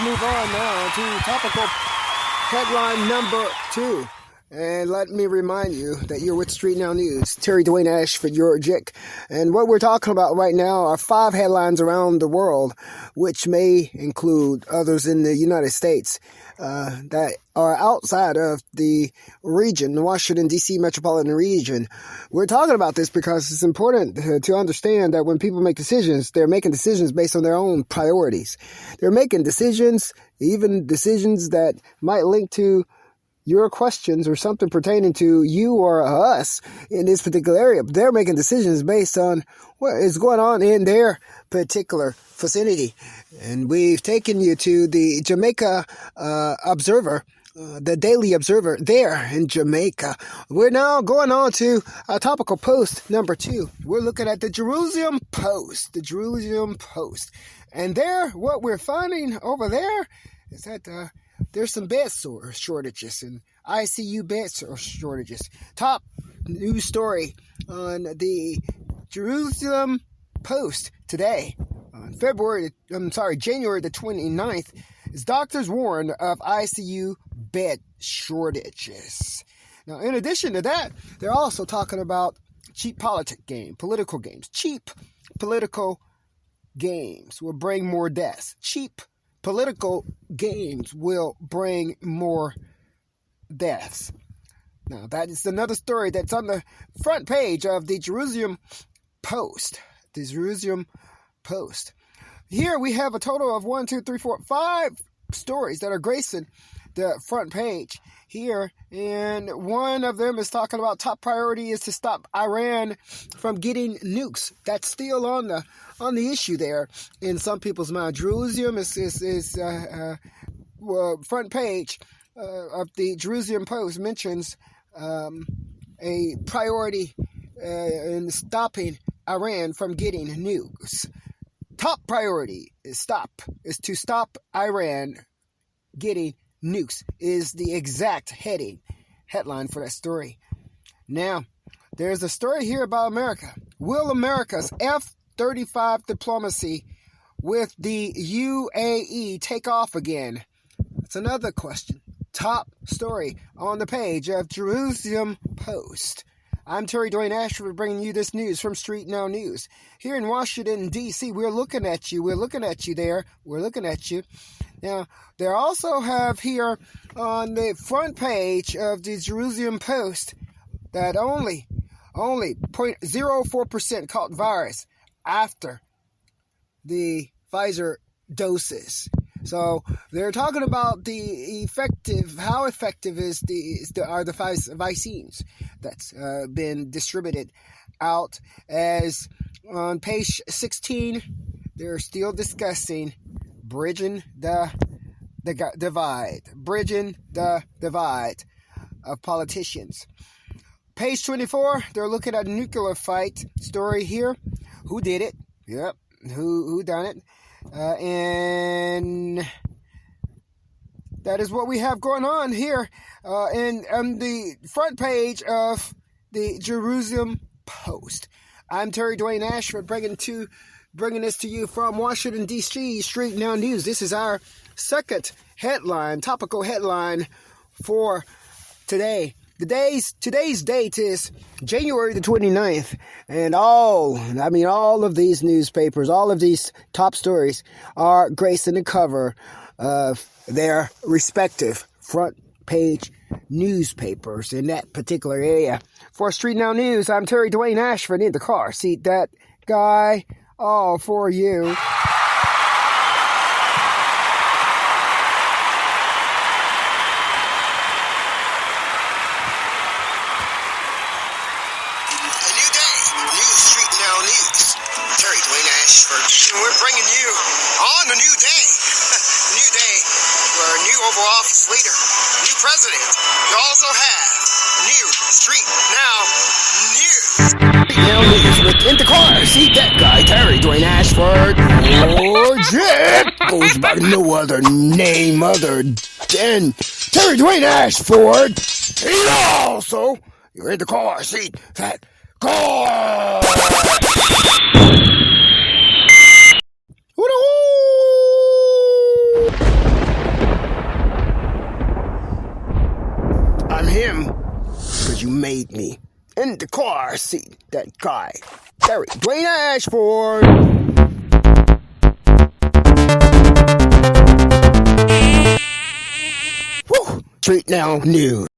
move on now to topical headline number 2. And let me remind you that you're with StreetNOW News. Terry-Dwayne-Ashford, your Jick. And what we're talking about right now are 5 headlines around the world, which may include others in the United States that are outside of the region, the Washington, D.C. metropolitan region. We're talking about this because it's important to understand that when people make decisions, they're making decisions based on their own priorities. They're making decisions, even decisions that might link to your questions or something pertaining to you or us in this particular area. They're making decisions based on what is going on in their particular vicinity. And we've taken you to the Jamaica Observer, the Daily Observer there in Jamaica. We're now going on to topical post number 2. We're looking at the Jerusalem Post. And there, what we're finding over there is that there's some bed shortages and ICU bed shortages. Top news story on the Jerusalem Post today, on January the 29th, is doctors warn of ICU bed shortages. Now, in addition to that, they're also talking about cheap political games. Cheap political games will bring more deaths. Cheap political games will bring more deaths. Now, that is another story that's on the front page of the Jerusalem Post. The Jerusalem Post. Here we have a total of 5 stories that are gracing the front page here, and one of them is talking about top priority is to stop Iran from getting nukes. That's still on the issue there in some people's mind. Jerusalem is front page of the Jerusalem Post mentions a priority in stopping Iran from getting nukes. Top priority is to stop Iran getting nukes is the exact headline for that story. Now, there's a story here about America. Will America's F-35 diplomacy with the UAE take off again? That's another question. Top story on the page of Jerusalem Post. I'm Terry-Dwayne-Ashford bringing you this news from StreetNOW News. Here in Washington, D.C., we're looking at you. We're looking at you there. We're looking at you. Now, they also have here on the front page of the Jerusalem Post that only 0.04% caught virus after the Pfizer doses. So they're talking about how effective are the vaccines that's been distributed out. As on page 16, they're still discussing bridging the divide of politicians. Page 24, they're looking at a nuclear fight story here. Who did it? Yep, who done it? And that is what we have going on here and on the front page of the Jerusalem Post. I'm Terry-Dwayne-Ashford bringing this to you from Washington, D.C., StreetNOW News. This is our second topical headline for today. Today's date is January the 29th, and all of these newspapers, all of these top stories are gracing the cover of their respective front page newspapers in that particular area. For StreetNOW News, I'm Terry-Dwayne-Ashford in the car seat. That guy, all for you. We're bringing you on a new day, for a new Oval Office leader, new president. You also have new StreetNOW News. StreetNOW News with Indacarseat. That guy, Terry-Dwayne-Ashford, or Jet, goes by no other name other than Terry-Dwayne-Ashford. And also, you're in the car seat. That car. Woo-hoo! you made me. In the car seat, that guy. Terry-Dwayne-Ashford. Street Now News.